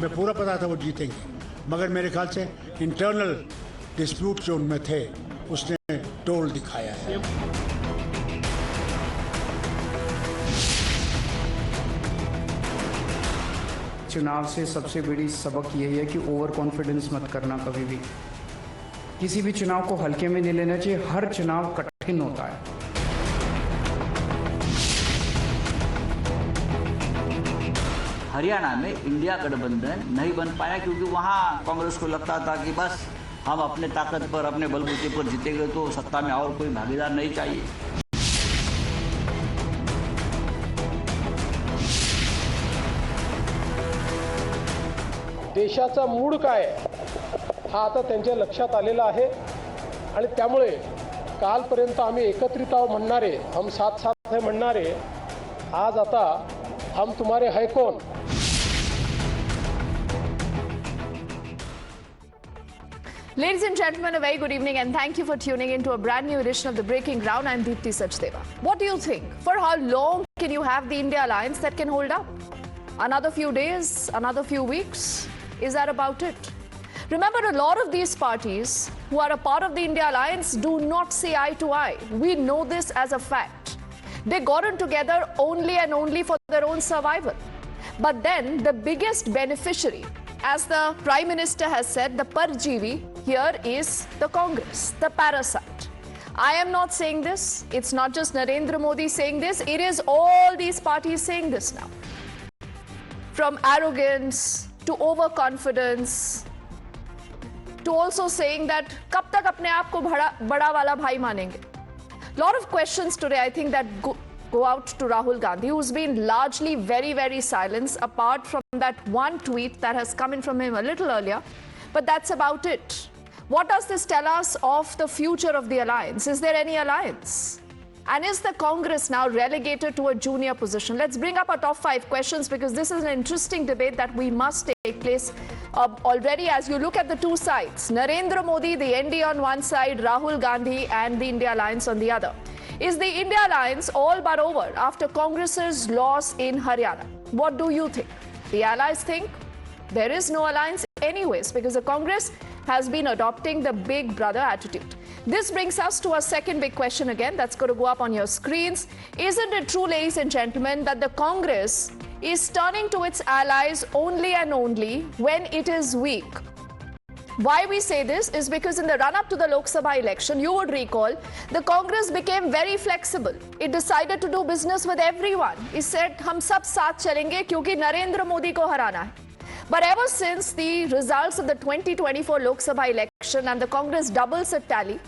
हमें पूरा पता था वो जीतेंगे, मगर मेरे ख्याल से इंटरनल डिस्प्यूट जो उनमें थे उसने टोल दिखाया है। चुनाव से सबसे बड़ी सबक यही है कि ओवर कॉन्फिडेंस मत करना कभी भी। किसी भी चुनाव को हल्के में नहीं लेना चाहिए, हर चुनाव कठिन होता है। हरियाणा में इंडिया गठबंधन नहीं बन पाया क्योंकि वहाँ कांग्रेस को लगता था कि बस हम अपने ताकत पर, अपने बलबूते पर जीतेंगे तो सत्ता में और कोई भागीदार नहीं चाहिए। देशाचा मूड काय हा आता त्यांच्या लक्षात आलेला आहे आणि त्यामुळे कालपर्यंत आम्ही एकत्रित आहोत म्हणणारे, हम साथ साथ है म्हणणारे, आज आता हम तुम्हारे है कौन। Ladies and gentlemen, a very good evening and thank you for tuning in to a brand new edition of The Breaking Ground. I'm Deepti Sachdeva. What do you think? For how long can you have the India alliance that can hold up? Another few days? Another few weeks? Is that about it? Remember, a lot of these parties who are a part of the India alliance do not see eye to eye. We know this as a fact. They got in together only and only for their own survival. But then the biggest beneficiary, as the Prime Minister has said, the Parjeevi here is the Congress, the parasite. I am not saying this. It's not just Narendra Modi saying this. It is all these parties saying this now. From arrogance to overconfidence to also saying that कब तक अपने आप को बड़ा वाला भाई मानेंगे. Lot of questions today, I think, that go out to Rahul Gandhi, who's been largely very, very silent, apart from that one tweet that has come in from him a little earlier. But that's about it. What does this tell us of the future of the alliance? Is there any alliance? And is the Congress now relegated to a junior position? Let's bring up our top 5 questions because this is an interesting debate that we must take place already as you look at the two sides. Narendra Modi, the ND on one side, Rahul Gandhi and the India Alliance on the other. Is the India Alliance all but over after Congress's loss in Haryana? What do you think? The allies think there is no alliance anyways because the Congress has been adopting the big brother attitude. This brings us to our second big question again that's going to go up on your screens. Isn't it true, ladies and gentlemen, that the Congress is turning to its allies only and only when it is weak? Why we say this is because in the run-up to the Lok Sabha election, you would recall, the Congress became very flexible. It decided to do business with everyone. It said, हम सब साथ चलेंगे क्योंकि नरेंद्र मोदी को हराना है. But ever since the results of the 2024 Lok Sabha election and the Congress doubles a tally,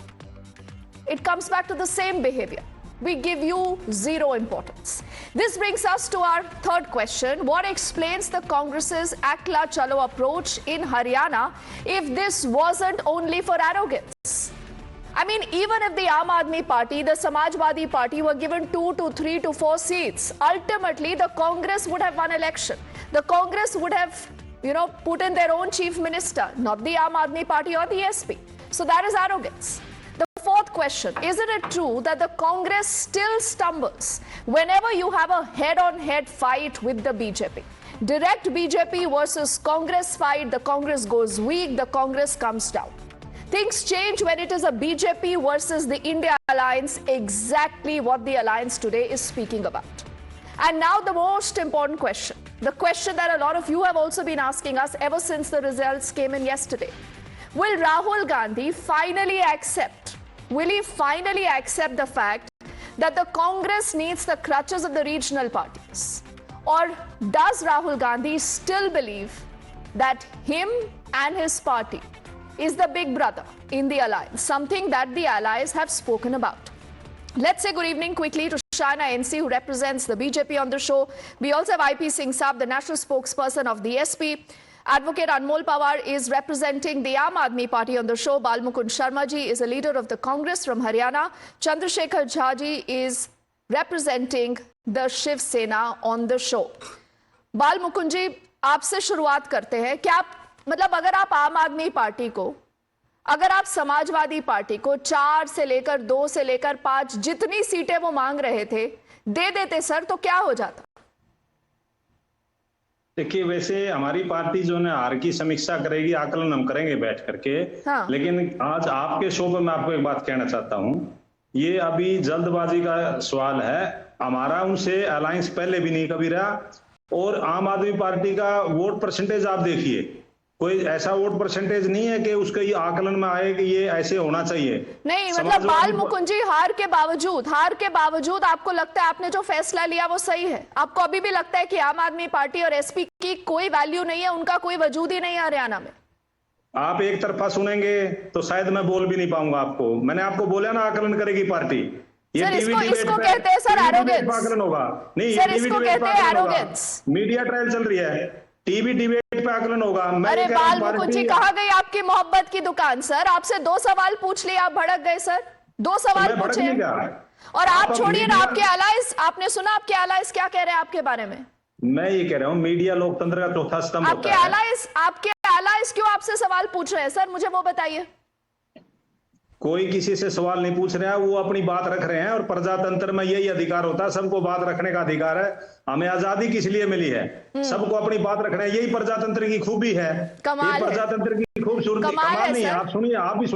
it comes back to the same behavior. We give you zero importance. This brings us to our third question. What explains the Congress's Akla Chalo approach in Haryana if this wasn't only for arrogance? I mean, even if the Aam Aadmi Party, the Samajwadi Party were given 2 to 3 to 4 seats, ultimately the Congress would have won election. The Congress would have, put in their own chief minister, not the Aam Aadmi Party or the SP. So that is arrogance. The fourth question, isn't it true that the Congress still stumbles whenever you have a head-on-head fight with the BJP? Direct BJP versus Congress fight, the Congress goes weak, the Congress comes down. Things change when it is a BJP versus the India alliance, exactly what the alliance today is speaking about. And now the most important question, the question that a lot of you have also been asking us ever since the results came in yesterday. Will Rahul Gandhi finally accept, the fact that the Congress needs the crutches of the regional parties? Or does Rahul Gandhi still believe that him and his party is the big brother in the alliance, something that the allies have spoken about? Let's say good evening quickly to Shana NC, who represents the BJP on the show. We also have IP Singh Saab, the national spokesperson of the SP. Advocate Anmol Pawar is representing the Aam Aadmi Party on the show. Balmukund Sharma ji is a leader of the Congress from Haryana. Chandrasekhar Jha ji is representing the Shiv Sena on the show. Balmukund ji, आपसे शुरुआत करते हैं. क्या मतलब अगर आप आम आदमी पार्टी को, अगर आप समाजवादी पार्टी को 4 से लेकर 2 से लेकर 5 जितनी सीटें वो मांग रहे थे दे देते सर, तो क्या हो जाता? देखिए, वैसे हमारी पार्टी जो है हार की समीक्षा करेगी, आकलन हम करेंगे बैठ करके। हाँ। लेकिन आज आपके शो पर मैं आपको एक बात कहना चाहता हूँ, ये अभी जल्दबाजी का सवाल है। हमारा उनसे अलायंस पहले भी नहीं कभी रहा, और आम आदमी पार्टी का वोट परसेंटेज आप देखिए, कोई ऐसा वोट परसेंटेज नहीं है कि उसके ये आकलन में आए कि ये ऐसे होना चाहिए। नहीं, मतलब बाल मुकुंद जी, हार के बावजूद आपको लगता है आपने जो फैसला लिया वो सही है? आपको अभी भी लगता है कि आम आदमी पार्टी और एसपी की कोई वैल्यू नहीं है, उनका कोई वजूद ही नहीं है हरियाणा में? आप एक तरफा सुनेंगे तो शायद मैं बोल भी नहीं पाऊंगा आपको। मैंने आपको बोला ना, आकलन करेगी पार्टी। ये सर, टीवी डिबेट इसको कहते हैं सर एरोगेंस। आकलन होगा। नहीं, सर, इसको कहते हैं एरोगेंस। मीडिया ट्रायल चल रही है, टीवी डिबेट पे आकलन होगा। अरे बाल मुकुंद जी, कहाँ गई आपकी मोहब्बत की दुकान? सर, आपसे 2 सवाल पूछ लिए, आप भड़क गए सर। 2 सवाल पूछे, और आप छोड़िए ना, आपके अलायंस, आपने सुना आपके अलायंस क्या कह रहे हैं आपके बारे में? मैं ये कह रहा हूँ, मीडिया लोकतंत्र का चौथा स्तंभ होता है। आपके अलायंस क्यों आपसे सवाल पूछ रहे हैं सर, मुझे वो बताइए। कोई किसी से सवाल नहीं पूछ रहा है, वो अपनी बात रख रहे हैं, और प्रजातंत्र में यही अधिकार होता है, सबको बात रखने का अधिकार है। हमें आजादी किस लिए मिली है? सबको अपनी बात रखना है, यही प्रजातंत्र की खूबी है। कमाल है। प्रजातंत्र की खूबसूरती। कमाल नहीं है, आप सुनिए, आप भी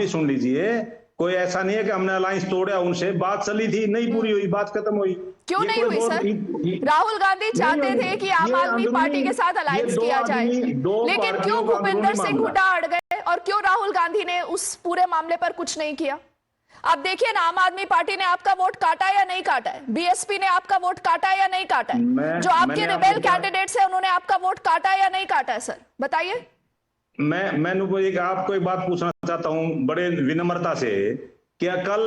सुन लीजिए। कोई ऐसा नहीं है कि हमने अलायंस तोड़ा उनसे, बात चली थी, नहीं पूरी हुई, बात खत्म हुई। क्यों नहीं हुई सर? राहुल गांधी चाहते थे कि आम आदमी पार्टी के साथ अलायंस किया जाए, लेकिन क्यों भूपेंद्र सिंह हुड्डा अड़ गए, और क्यों राहुल गांधी ने उस पूरे मामले पर कुछ नहीं किया? आप देखिए ना, आम आदमी पार्टी ने आपका वोट काटा या नहीं काटा है? बीएसपी ने आपका वोट काटा या नहीं काटा है? जो आपके रिबेल कैंडिडेट्स हैं, उन्होंने आपका वोट काटा या नहीं काटा है? सर बताइए। मैं आपको एक बात पूछना चाहता हूं बड़े विनम्रता से। क्या कल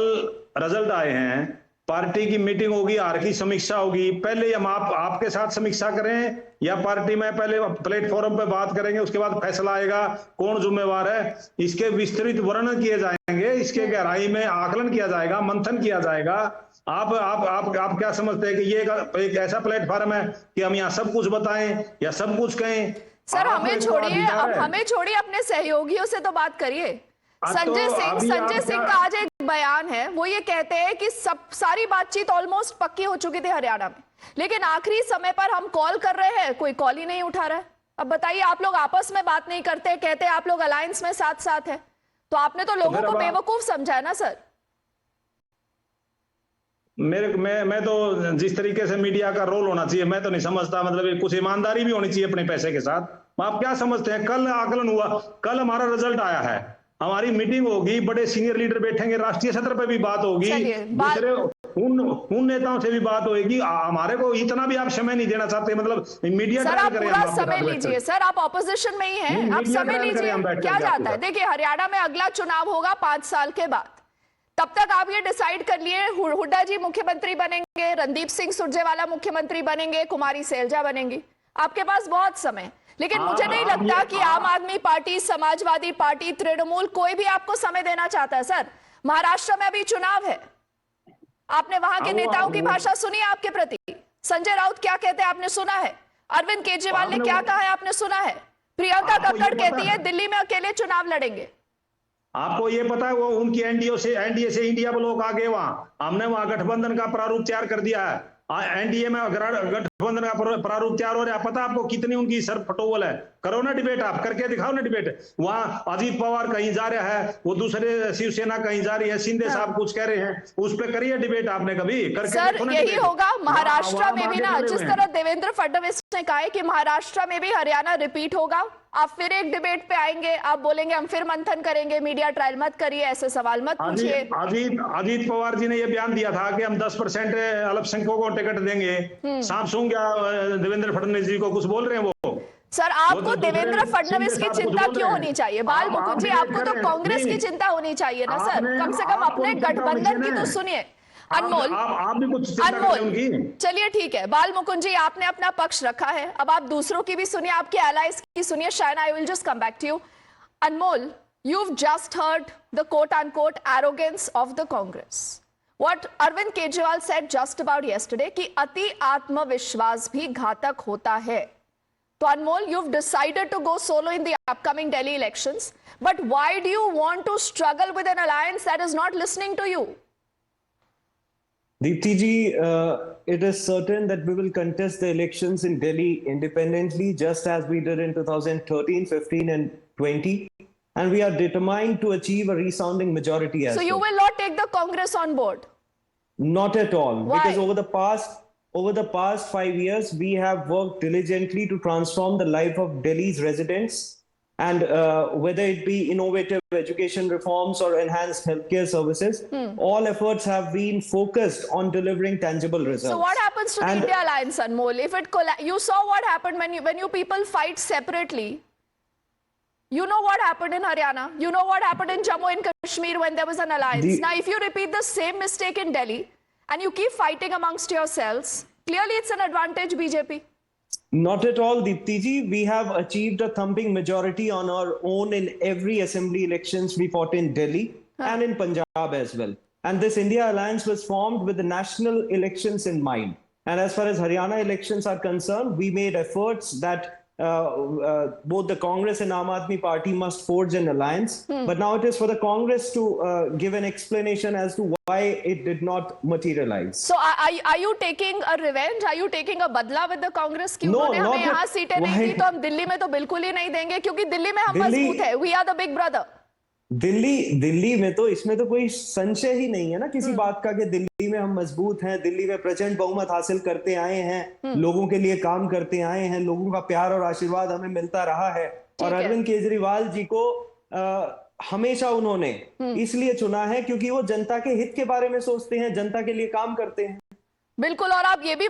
रिजल्ट आए हैं, पार्टी की मीटिंग होगी, हार की समीक्षा होगी, पहले हम आपके साथ समीक्षा करें, या पार्टी में पहले प्लेटफॉर्म पे बात करेंगे, उसके बाद फैसला आएगा कौन जिम्मेवार है? इसके विस्तृत वर्णन किए जाएंगे, इसके गहराई में आकलन किया जाएगा, मंथन किया जाएगा। आप क्या समझते हैं कि ये एक ऐसा प्लेटफॉर्म है कि हम यहाँ सब कुछ बताएं या सब कुछ कहें? सर हमें छोड़िए, अब हमें छोड़िए, अपने सहयोगियों से तो बात करिए। संजय सिंह का आज एक बयान है, वो ये कहते हैं कि सारी बातचीत ऑलमोस्ट पक्की हो चुकी थी हरियाणा में, लेकिन आखिरी समय पर हम कॉल कर रहे हैं, कोई कॉल ही नहीं उठा रहा है। अब बताइए, आप लोग आपस में बात नहीं करते, कहते हैं आप लोग अलायंस में साथ साथ है, तो आपने तो लोगों को बेवकूफ समझा है ना सर? मैं तो जिस तरीके से मीडिया का रोल होना चाहिए, मैं तो नहीं समझता, मतलब कुछ ईमानदारी भी होनी चाहिए अपने पैसे के साथ। आप क्या समझते हैं? कल आकलन हुआ, कल हमारा रिजल्ट आया है, हमारी मीटिंग होगी, बड़े सीनियर लीडर बैठेंगे, राष्ट्रीय सत्र पे भी बात होगी, दूसरे उन नेताओं से भी बात होगी। हमारे को इतना भी आप समय नहीं देना चाहते? मतलब मीडिया सर, आप पूरा समय लीजिए सर, आप ऑपोजिशन में ही हैं, आप समय लीजिए, क्या जाता है? देखिए, हरियाणा में अगला चुनाव होगा 5 साल के बाद, तब तक आप ये डिसाइड कर लिए, हुड्डा जी मुख्यमंत्री बनेंगे, रणदीप सिंह सुरजेवाला मुख्यमंत्री बनेंगे, कुमारी सैलजा बनेंगी, आपके पास बहुत समय। लेकिन मुझे नहीं लगता कि आम आदमी पार्टी, समाजवादी पार्टी, तृणमूल, कोई भी आपको समय देना चाहता है। सर, महाराष्ट्र में अभी चुनाव है, आपने वहां के नेताओं की भाषा सुनी है आपके प्रति? संजय राउत क्या कहते हैं आपने सुना है? अरविंद केजरीवाल ने क्या कहा है आपने सुना है? प्रियंका कक्कड़ कहती है दिल्ली में अकेले चुनाव लड़ेंगे। आपको ये पता है, वो उनकी एनडीए से इंडिया ब्लॉक आ गए, वहां हमने वहां गठबंधन का प्रारूप तैयार कर दिया है। एनडीए में गठबंधन का प्रारूप तैयार हो रहा है, पता आपको कितनी उनकी सर फटोवल है? करो ना डिबेट, आप करके दिखाओ ना डिबेट। वहां अजीत पवार कहीं जा रहा है, वो दूसरे शिवसेना कहीं जा रही है, शिंदे साहब कुछ कह रहे हैं, उस पर करिए डिबेट, आपने कभी करके? सर यही होगा महाराष्ट्र में भी ना, जिस तरह देवेंद्र फडणवीस ने कहा है कि महाराष्ट्र में भी हरियाणा रिपीट होगा, आप फिर एक डिबेट पे आएंगे, आप बोलेंगे हम फिर मंथन करेंगे, मीडिया ट्रायल मत करिए, ऐसे सवाल मत पूछिए। अजीत पवार जी ने यह बयान दिया था कि हम 10% अल्पसंख्यकों को टिकट देंगे। सांप सूंघ गया देवेंद्र फडणवीस जी को, कुछ बोल रहे हैं वो? सर, आपको देवेंद्र फडणवीस की चिंता क्यों होनी चाहिए? बाल मुकुंद जी, आपको तो कांग्रेस की चिंता होनी चाहिए ना सर, कम से कम अपने गठबंधन की तो सुनिए। अनमोल, आप भी कुछ चलिए ठीक है, बाल मुकुंद जी आपने अपना पक्ष रखा है, अब आप दूसरों की भी सुनिए, आपके allies की सुनिए। Shaina, I will just come back to you. Anmol, you've just heard the quote unquote arrogance of the Congress. What Arvind Kejriwal said just about yesterday कि अति आत्मविश्वास भी घातक होता है। तो अनमोल, you've decided to go solo in the upcoming Delhi elections, but why do you want to struggle with an alliance that is not listening to you? Deepti ji, it is certain that we will contest the elections in Delhi independently, just as we did in 2013, 15, and 20. And we are determined to achieve a resounding majority as So you well. will not take the Congress on board? Not at all. Why? Because over the past 5 years, we have worked diligently to transform the life of Delhi's residents. And whether it be innovative education reforms or enhanced healthcare services, all efforts have been focused on delivering tangible results. So what happens to the India Alliance, Anmol? If it you saw what happened when you people fight separately. You know what happened in Haryana. You know what happened in Jammu and Kashmir when there was an alliance. Now, if you repeat the same mistake in Delhi and you keep fighting amongst yourselves, clearly it's an advantage, BJP. Not at all, Deepti ji. We have achieved a thumping majority on our own in every assembly elections we fought in Delhi and in Punjab as well. And this India Alliance was formed with the national elections in mind. And as far as Haryana elections are concerned, we made efforts that both the Congress and Aam Aadmi Party must forge an alliance. But now it is for the Congress to give an explanation as to why it did not materialize. So are you taking a revenge? Are you taking a badla with the Congress? कि No, उन्होंने not हमें यहाँ that- सीटें नहीं दी why? तो हम दिल्ली में तो बिल्कुल ही नहीं देंगे क्योंकि दिल्ली में हम दिल्ली- मजबूत है. We are the big brother. Delhi में तो इसमें तो कोई संशय ही नहीं है ना किसी बात का कि दिल्ली में हम मजबूत हैं, दिल्ली में प्रचंड बहुमत हासिल करते आए हैं, लोगों के लिए काम करते आए हैं, लोगों का प्यार और आशीर्वाद हमें मिलता रहा है। और है। अरविंद केजरीवाल जी को हमेशा उन्होंने इसलिए चुना है क्योंकि वो जनता के हित के बारे में सोचते हैं, जनता के लिए काम करते हैं। बिल्कुल। और आप ये भी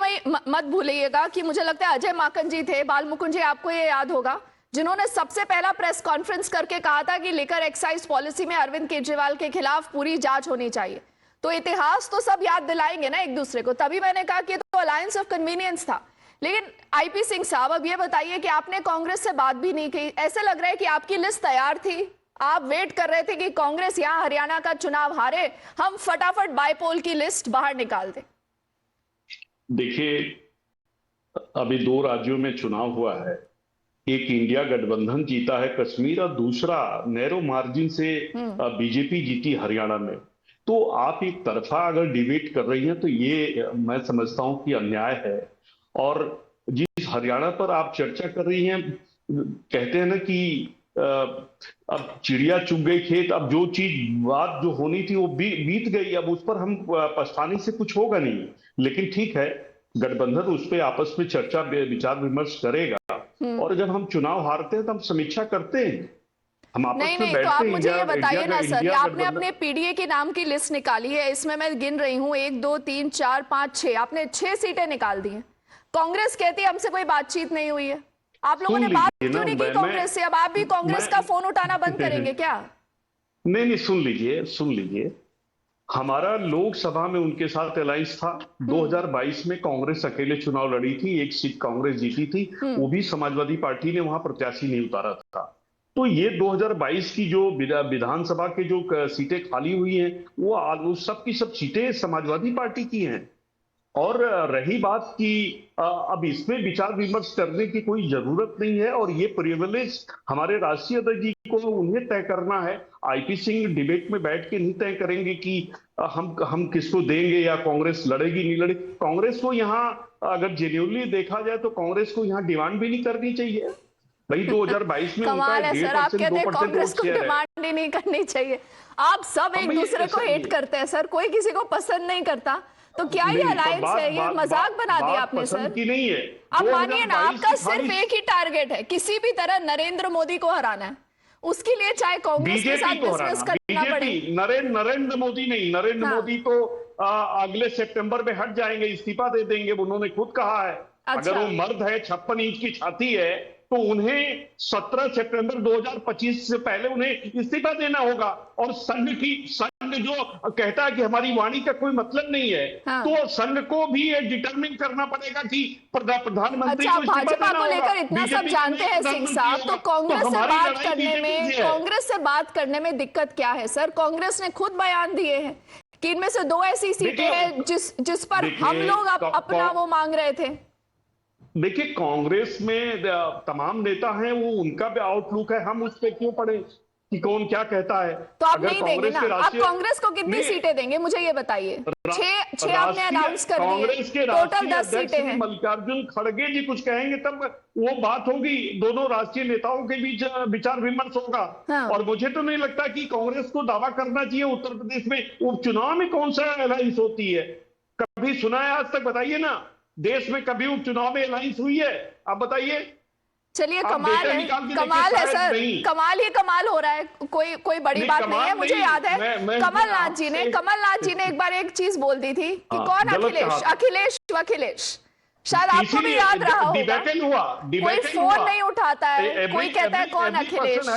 मत भूलिएगा कि मुझे लगता है अजय माकन जी थे, बाल मुकुंद जी, आपको ये याद होगा, जिन्होंने सबसे पहला प्रेस कॉन्फ्रेंस करके कहा था कि लिकर एक्साइज पॉलिसी में अरविंद केजरीवाल के खिलाफ पूरी जांच होनी चाहिए। तो इतिहास तो सब याद दिलाएंगे ना एक दूसरे को, तभी मैंने कहा कि तो अलायंस ऑफ कन्वीनियंस था। लेकिन आईपी सिंह साहब, अब ये बताइए कि आपने कांग्रेस से बात भी नहीं की, ऐसे लग रहा है कि आपकी लिस्ट तैयार थी, आप वेट कर रहे थे कि कांग्रेस यहाँ हरियाणा का चुनाव हारे, हम फटाफट बाईपोल की लिस्ट बाहर निकाल दें। देखिए, अभी 2 राज्यों में चुनाव हुआ है, एक इंडिया गठबंधन जीता है कश्मीर और दूसरा नैरो मार्जिन से बीजेपी जीती हरियाणा में। तो आप एक तरफा अगर डिबेट कर रही हैं तो ये मैं समझता हूं कि अन्याय है। और जिस हरियाणा पर आप चर्चा कर रही हैं, कहते हैं ना कि अब चिड़िया चुग गई खेत, अब जो चीज बात जो होनी थी वो बीत गई, अब उस पर हम पछताने से कुछ होगा नहीं। लेकिन ठीक है, गठबंधन उस पर आपस में चर्चा विचार विमर्श करेगा और जब हम चुनाव हारते हैं तो हम समीक्षा करते हैं, हम आपस में बैठते हैं। तो आप मुझे ये बताइए ना सर, आपने अपने पीडीए के नाम की लिस्ट निकाली है, इसमें मैं गिन रही हूँ 1 2 3 4 5 6, आपने 6 सीटें निकाल दी हैं। कांग्रेस कहती है हमसे कोई बातचीत नहीं हुई है, आप लोगों ने बात क्यों नहीं की कांग्रेस से? अब आप भी कांग्रेस का फोन उठाना बंद करेंगे क्या? नहीं, सुन लीजिए, हमारा लोकसभा में उनके साथ अलायंस था। 2022 में कांग्रेस अकेले चुनाव लड़ी थी, 1 सीट कांग्रेस जीती थी, वो भी समाजवादी पार्टी ने वहां प्रत्याशी नहीं उतारा था। तो ये 2022 की जो विधानसभा के जो सीटें खाली हुई हैं, वो सब की सब सीटें समाजवादी पार्टी की हैं। और रही बात कि अब इसमें विचार विमर्श करने की कोई जरूरत नहीं है और ये प्रिविलेज हमारे राष्ट्रीय अध्यक्ष जी को उन्हें तय करना है। आईपी सिंह डिबेट में बैठ के नहीं तय करेंगे कि हम किसको देंगे या कांग्रेस लड़ेगी नहीं लड़ेगी। कांग्रेस को यहाँ अगर जेन्युइनली देखा जाए तो कांग्रेस को यहाँ डिमांड भी नहीं करनी चाहिए भाई। 2022 में कमाल है सर, आप कहते हैं कांग्रेस को डिमांड ही नहीं करनी चाहिए। आप सब एक दूसरे को हेट करते हैं सर, कोई किसी को पसंद नहीं करता। तो क्या ये अलायंस है? ये मजाक बना दिया आपने सर। की नहीं है। अब मानिए ना, आपका सिर्फ एक ही टारगेट है, किसी भी तरह नरेंद्र मोदी को हराना है, उसके लिए चाहे कांग्रेस के साथ बिजनेस करना पड़े। नरेंद्र मोदी नहीं, नरेंद्र मोदी तो अगले सितंबर में हट जाएंगे, इस्तीफा दे देंगे, उन्होंने खुद कहा है। अगर वो मर्द है, 56 इंच की छाती है, तो उन्हें 17 सितंबर 2025 से पहले उन्हें इस्तीफा देना होगा। और संघ जो कहता है कि हमारी वाणी का कोई मतलब नहीं है, तो संघ को भी ये डिटरमिन करना पड़ेगा कि प्रधानमंत्री अच्छा, भाजपा को लेकर इतना सब जानते हैं सिंह साहब, तो कांग्रेस से बात करने में दिक्कत क्या है सर? कांग्रेस ने खुद बयान दिए हैं कि इनमें से 2 ऐसी सीटें हैं जिस पर हम लोग अपना वो मांग रहे थे। देखिए, कांग्रेस में तमाम नेता हैं, वो उनका भी आउटलुक है, हम उस पर क्यों पड़े? कि कौन क्या कहता है। तो आप अगर नहीं देंगे कांग्रेस ना? के आप राष्ट्रीय कांग्रेस को कितनी नहीं, सीटें देंगे मुझे ये बताइए? छह आपने अनाउंस कर कांग्रेस के दिए, टोटल राष्ट्रीय 10 अध्यक्ष सीटें हैं। मल्लिकार्जुन खड़गे जी कुछ कहेंगे तब वो बात होगी, दोनों राष्ट्रीय नेताओं के बीच विचार विमर्श होगा। हाँ। और मुझे तो नहीं लगता कि कांग्रेस को दावा करना चाहिए उत्तर प्रदेश में उपचुनाव में कौन सा अलायंस होती है। कभी सुना है आज तक? बताइए ना, देश में कभी उपचुनाव में अलायंस हुई है? आप बताइए। चलिए, आप कमाल डेटा है, निकाल के कमाल देखिए, है शायद सर, नहीं। कमाल ही कमाल हो रहा है। कोई बड़ी नहीं, बात नहीं कमाल है। मुझे नहीं, याद है मैं कमलनाथ जी ने आपसे- एक बार एक चीज बोल दी थी कि हाँ, कौन गलत अखिलेश, कहा। अखिलेश शायद आपको भी इसीलिए याद रहा होगा। डिबेटल हुआ, कोई डिबेटल फोन हुआ। नहीं उठाता है, कोई कहता है कौन अखिलेश।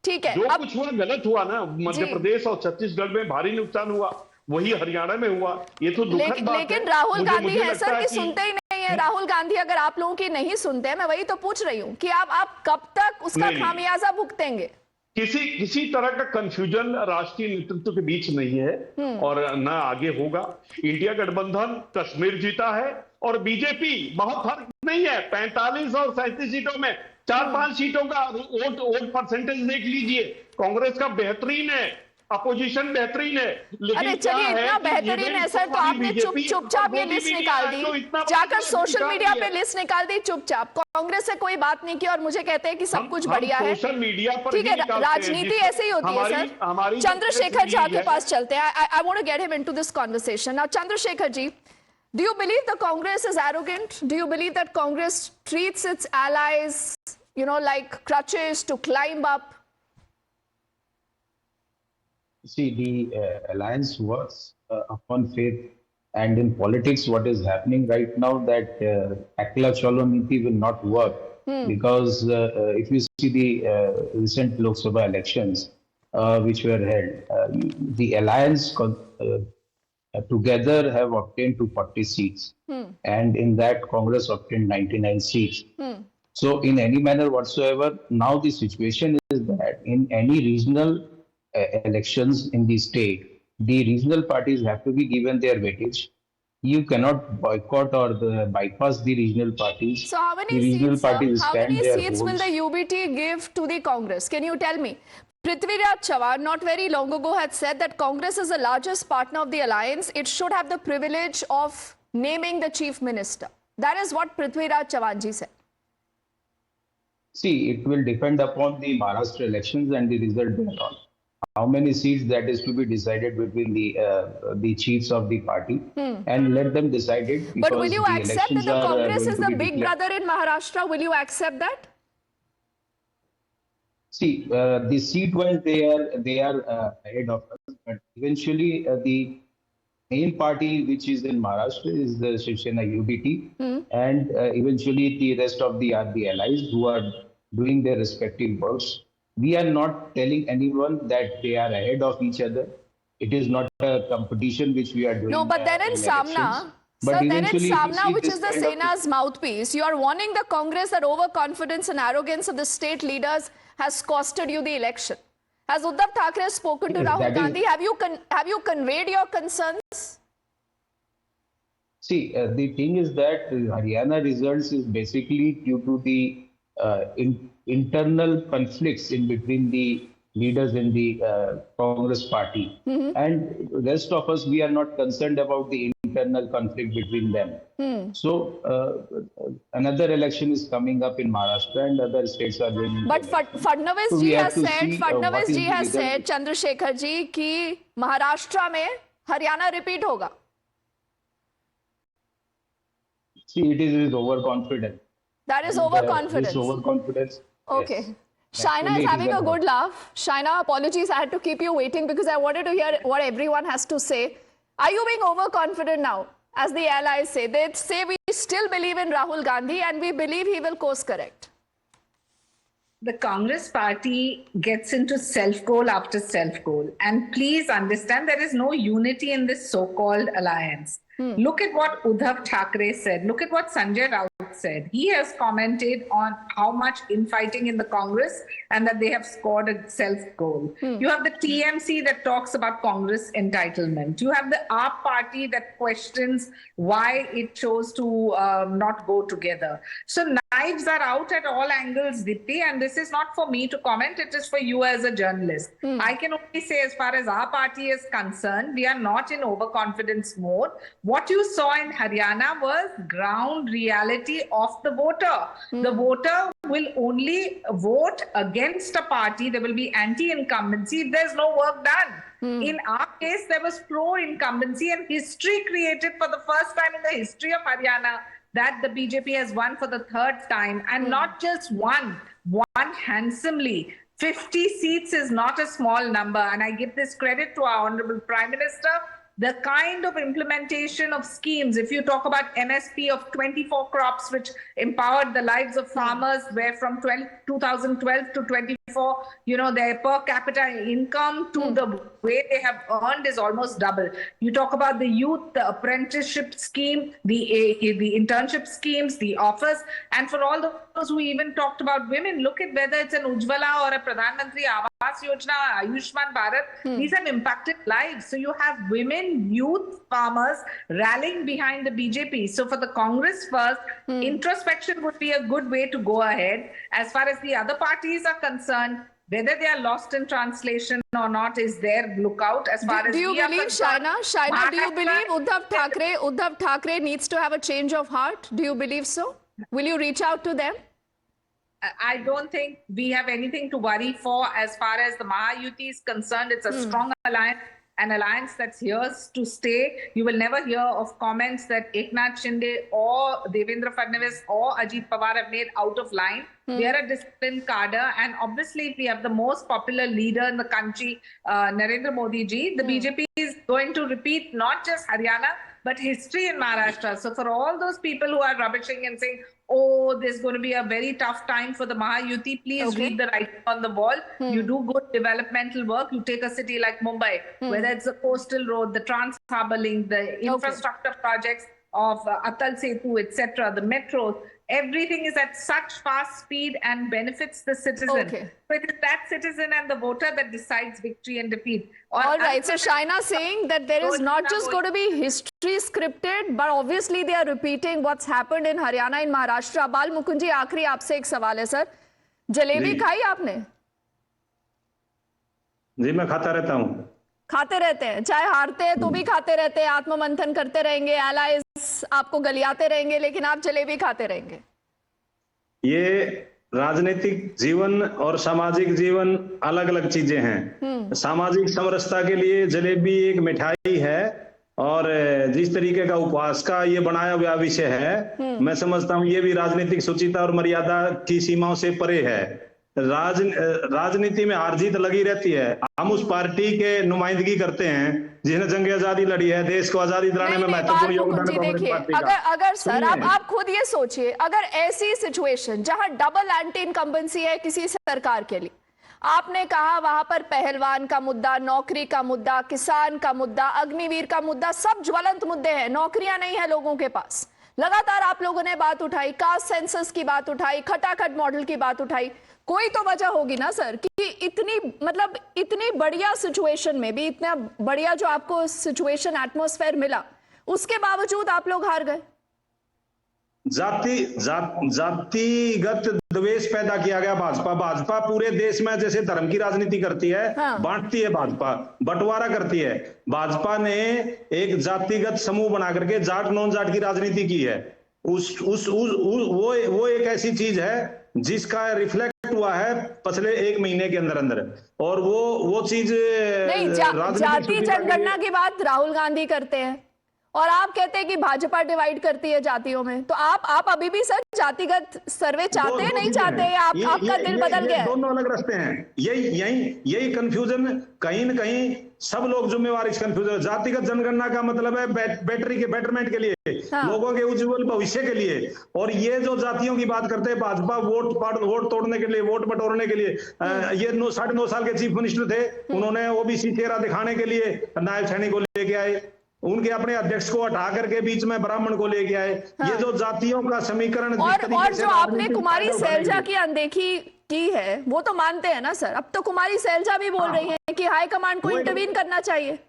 ठीक है, जो अब कुछ हुआ गलत हुआ ना। मध्य प्रदेश और छत्तीसगढ़ में भारी नुकसान हुआ, वही हरियाणा में हुआ। ये तो दुखद बात है। लेकिन राहुल गांधी मुझे है लगता सर है कि सुनते ही नहीं है। राहुल गांधी अगर आप लोगों की नहीं सुनते हैं, मैं वही तो पूछ रही हूँ कि आप कब तक उसका नहीं। खामियाजा भुगतेंगे? किसी तरह का कंफ्यूजन राष्ट्रीय नेतृत्व के बीच नहीं है और न आगे होगा। इंडिया गठबंधन कश्मीर जीता है और बीजेपी बहुत फर्क नहीं है, 45 और 37 सीटों में 4-5 सीटों का वोट परसेंटेज देख लीजिए। कांग्रेस का बेहतरीन है, अपोजिशन बेहतरीन है, लेकिन अरे चलिए, इतना बेहतरीन है सर तो आपने चुपचाप ये लिस्ट निकाल दी, जाकर सोशल मीडिया पे लिस्ट निकाल दी चुपचाप। कांग्रेस से कोई बात नहीं की और मुझे कहते हैं कि सब कुछ बढ़िया है। सोशल मीडिया पर ठीक है, राजनीति ऐसे ही होती है सर। चंद्रशेखर झा के पास चलते हैं। I want to get him into this conversation now. Chandrashekhar ji, do you believe the Congress is arrogant? Do you believe that Congress treats its allies, like crutches to climb up? See, the alliance works upon faith, and in politics, what is happening right now that Akla Chalo Niti will not work because if you see the recent Lok Sabha elections which were held, the alliance together have obtained 240 seats, and in that Congress obtained 99 seats. So, in any manner whatsoever, now the situation is that in any regional elections in the state, the regional parties have to be given their weightage. You cannot boycott or bypass the regional parties. So how many the regional seats, parties how stand many their seats will holds. the UBT give to the Congress? Can you tell me? Prithviraj Chavan not very long ago had said that Congress is the largest partner of the alliance. It should have the privilege of naming the chief minister. That is what Prithviraj Chavan ji said. See, it will depend upon the Maharashtra elections and the result thereon. How many seats, that is to be decided between the chiefs of the party, and let them decide it. But will you accept that the Congress is the big declared. brother in Maharashtra? Will you accept that? See, the seat-wise, they are ahead of us, but eventually the main party which is in Maharashtra is the Shiv Sena UBT, and eventually the rest of the allies who are doing their respective works. We are not telling anyone that they are ahead of each other. It is not a competition which we are doing. No, but then in Samna, But sir, then in eventually, if you Samna, see which this is the kind of- Sena's mouthpiece, you are warning the Congress that overconfidence and arrogance of the state leaders has costed you the election. Has Uddhav Thackeray spoken to Yes, Rahul that is- Gandhi? Have you conveyed your concerns? See, the thing is that Haryana results is basically due to the internal conflicts in between the leaders in the Congress party. And rest of us, we are not concerned about the internal conflict between them. So, another election is coming up in Maharashtra and other states are doing. But Fadnavis So we ji have has to said, see, what is the result. Chandrasekhar ji, कि महाराष्ट्र में Haryana repeat होगा. See, it is with overconfidence. That is And, overconfidence. This overconfidence. Okay. yes. Shaina Actually, is it having is a good laugh. Shaina, apologies, I had to keep you waiting because I wanted to hear what everyone has to say. Are you being overconfident now? As the allies say, they say we still believe in Rahul Gandhi and we believe he will course correct. The Congress party gets into self-goal after self-goal. And please understand there is no unity in this so-called alliance. Look at what Uddhav Thackeray said. Look at what Sanjay Raut right said. He has commented on how much infighting in the Congress and that they have scored a self-goal. You have the TMC that talks about Congress entitlement. You have the AAP party that questions why it chose to not go together. So knives are out at all angles, Dipti, and this is not for me to comment. It is for you as a journalist. I can only say, as far as our party is concerned, we are not in overconfidence mode. What you saw in Haryana was ground reality of the voter. The voter will only vote against a party. There will be anti-incumbency if there's no work done. In our case, there was pro-incumbency, and history created for the first time in the history of Haryana that the BJP has won for the third time, and not just won handsomely. 50 seats is not a small number, and I give this credit to our Honorable Prime Minister. The kind of implementation of schemes, if you talk about MSP of 24 crops, which empowered the lives of farmers, where from 2012 to 24, their per capita income to the way they have earned is almost double. You talk about the youth, the apprenticeship scheme, the internship schemes, the offers, and for all those who even talked about women, look at whether it's an Ujjwala or a Pradhan Mantri Awas Yojana, Ayushman Bharat, these have impacted lives. So you have women, youth, farmers rallying behind the BJP. So for the Congress first, introspection would be a good way to go ahead. As far as the other parties are concerned, whether they are lost in translation or not is their lookout. As far as do you believe, Shaina, do you believe Uddhav Thackeray needs to have a change of heart? Do you believe so? Will you reach out to them? I don't think we have anything to worry for as far as the Mahayuti is concerned. It's a strong alliance, an alliance that's here to stay. You will never hear of comments that Eknath Shinde or Devendra Fadnavis or Ajit Pawar have made out of line. They are a disciplined cadre, and obviously if we have the most popular leader in the country, Narendra Modi ji, the BJP is going to repeat not just Haryana, but history in Maharashtra. So for all those people who are rubbishing and saying, oh, there's going to be a very tough time for the Mahayuti, please read the writing on the wall. You do good developmental work. You take a city like Mumbai, whether it's the coastal road, the Trans-Harbour Link, the infrastructure projects of Atal Setu, etc., the metros, everything is at such fast speed and benefits the citizen. So it is that citizen and the voter that decides victory and defeat. All right. So Shaina saying that there is not just going to be history scripted, but obviously they are repeating what's happened in Haryana, in Maharashtra. Bal Mukund ji, आखिरी आपसे एक सवाल है sir. Jalebi खाई आपने? जी मैं खाता रहता हूँ. खाते रहते हैं, चाहे हारते हैं तो भी खाते रहते हैं, आत्ममंथन करते रहेंगे, एलाइज आपको गलियाते रहेंगे, लेकिन आप जलेबी खाते रहेंगे. ये राजनीतिक जीवन और सामाजिक जीवन अलग अलग चीजें हैं. सामाजिक समरसता के लिए जलेबी एक मिठाई है, और जिस तरीके का उपवास का ये बनाया हुआ विषय है, मैं समझता हूँ ये भी राजनीतिक सुचिता और मर्यादा की सीमाओं से परे है. राजनीति में हार जीत लगी रहती है. हम उस पार्टी के नुमाइंदगी करते हैं जिसने जंग आजादी लड़ी है, देश को आजादी दिलाने में महत्वपूर्ण योगदान है. अगर सर आप खुद ये सोचिए, अगर ऐसी सिचुएशन जहां डबल एंटी इनकम्बेंसी है किसी सरकार के लिए, आपने कहा वहां पर पहलवान का मुद्दा, नौकरी का मुद्दा, किसान का मुद्दा, अग्निवीर का मुद्दा, सब ज्वलंत मुद्दे हैं. नौकरियां नहीं है लोगों के पास. लगातार आप लोगों ने बात उठाई, कास्ट सेंसस की बात उठाई, खटाखट मॉडल की बात उठाई. कोई तो वजह होगी ना सर कि इतनी बढ़िया सिचुएशन में भी, इतना बढ़िया जो आपको सिचुएशन एटमॉस्फेयर मिला, उसके बावजूद आप लोग हार गए. जातिगत द्वेष पैदा किया गया. भाजपा पूरे देश में जैसे धर्म की राजनीति करती है, बांटती है, भाजपा बंटवारा करती है. भाजपा ने एक जातिगत समूह बना करके जाट नॉन जाट की राजनीति की है. वो एक ऐसी चीज है जिसका रिफ्लेक्ट हुआ है पिछले 1 महीने के अंदर, और वो चीज नहीं. जाति जनगणना की बात राहुल गांधी करते हैं और आप कहते हैं कि भाजपा डिवाइड करती है जातियों में. तो आप अभी भी सर जातिगत सर्वे चाहते हैं, नहीं चाहते हैं? आपका दिल बदल गया है. दोनों अलग रास्ते हैं. यही कंफ्यूजन कहीं न कहीं सब लोग जिम्मेवार इस कंफ्यूजन. जातिगत जनगणना का मतलब है बैटरी के बेटरमेंट के लिए, लोगों के उज्जवल भविष्य के लिए. और ये जो जातियों की बात करते हैं, भाजपा वोट तोड़ने के लिए, वोट बटोरने के लिए. ये 9.5 साल के चीफ मिनिस्टर थे, उन्होंने ओबीसी चेहरा दिखाने के लिए नायब सैनी को लेके आए. उनके अपने अध्यक्ष को हटा करके बीच में ब्राह्मण को लेके आए। ये जो जातियों का समीकरण और जो आपने कुमारी सैलजा की अनदेखी की है वो तो मानते हैं ना सर? अब तो कुमारी सैलजा भी बोल रही है कि हाईकमांड को इंटरवीन करना चाहिए।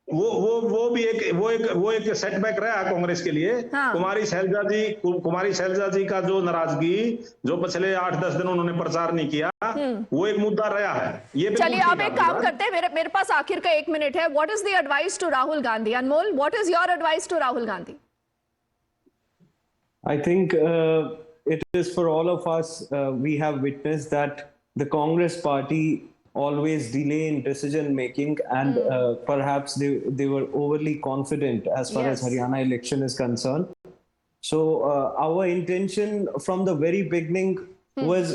वो भी एक सेटबैक रहा है कांग्रेस के लिए। हाँ। कुमारी सैलजा जी का जो नाराजगी जो पिछले 8-10 दिन उन्होंने प्रचार नहीं किया, वो एक मुद्दा रहा है। ये चलिए आप एक काम करते हैं, मेरे पास आखिर का 1 मिनट है। What is the advice to Rahul Gandhi? Anmol, what is your advice to Rahul Gandhi? I think it is for all of us. We have witnessed that the Congress party always delay in decision making, and perhaps they were overly confident as far as Haryana election is concerned. So our intention from the very beginning was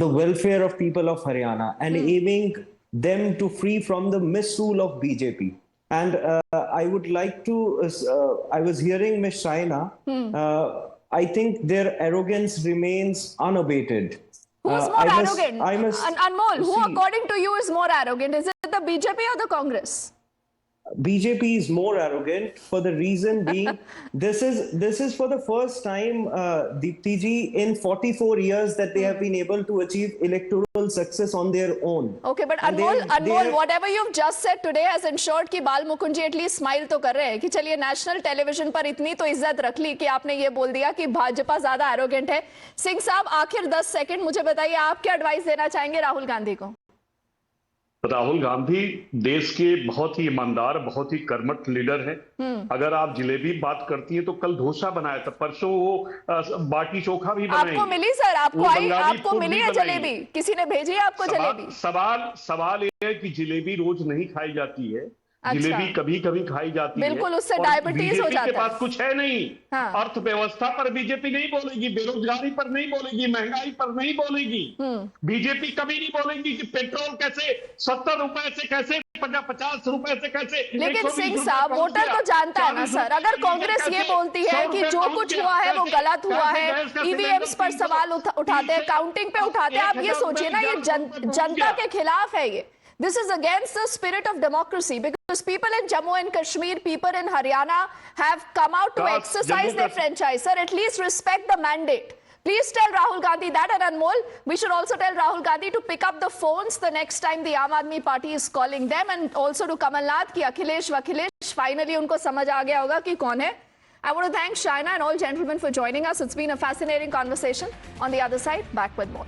the welfare of people of Haryana and aiming them to free from the misrule of BJP. And I would like to, I was hearing Ms. Shaina, I think their arrogance remains unabated. Who's more arrogant? Anmol, who see, according to you is more arrogant? Is it the BJP or the Congress? BJP is more arrogant for the reason being this is for the first time, Deepti ji, in 44 years that they have been able to achieve electoral success on their own. Okay, but Anmol, whatever you've just said today has ensured कि बाल मुकुंद जी at least smile तो कर रहे हैं कि चलिए national television पर इतनी तो इज्जत रख ली कि आपने ये बोल दिया कि भाजपा ज्यादा एरोगेंट है। सिंह साहब, आखिर 10 सेकंड मुझे बताइए, आप क्या एडवाइस देना चाहेंगे राहुल गांधी को? राहुल गांधी देश के बहुत ही ईमानदार, बहुत ही कर्मठ लीडर हैं। अगर आप जलेबी बात करती हैं तो कल डोसा बनाया था, परसों वो बाटी चोखा भी बनाएंगे। आपको मिली सर? आपको मिली है जलेबी? किसी ने भेजी है आपको जलेबी? सवाल ये है कि जलेबी रोज नहीं खाई जाती है। जलेबी कभी कभी खाई जाती है। बिल्कुल, उससे डायबिटीज हो जाता है। के पास कुछ है नहीं। अर्थव्यवस्था पर बीजेपी नहीं बोलेगी, बेरोजगारी पर नहीं बोलेगी, महंगाई पर नहीं बोलेगी। बीजेपी कभी नहीं बोलेगी कि पेट्रोल कैसे 70 रुपए से कैसे 50 रुपए से कैसे। लेकिन सिंह साहब, वोटर तो जानता है ना सर, अगर कांग्रेस ये बोलती है कि जो कुछ हुआ है वो गलत हुआ है, ईवीएम्स पर सवाल उठाते हैं, काउंटिंग पे उठाते हैं, आप ये सोचिए ना, ये जनता के खिलाफ है। ये This is against the spirit of democracy, because people in Jammu and Kashmir, people in Haryana have come out to exercise their franchise. Sir, at least respect the mandate. Please tell Rahul Gandhi that. And Anmol, we should also tell Rahul Gandhi to pick up the phones the next time the Aam Aadmi Party is calling them, and also to Kamal Nath ki Akhilesh finally unko samajh aa gaya hoga ki kaun hai. I want to thank Shaina and all gentlemen for joining us. It's been a fascinating conversation. On the other side, back with more.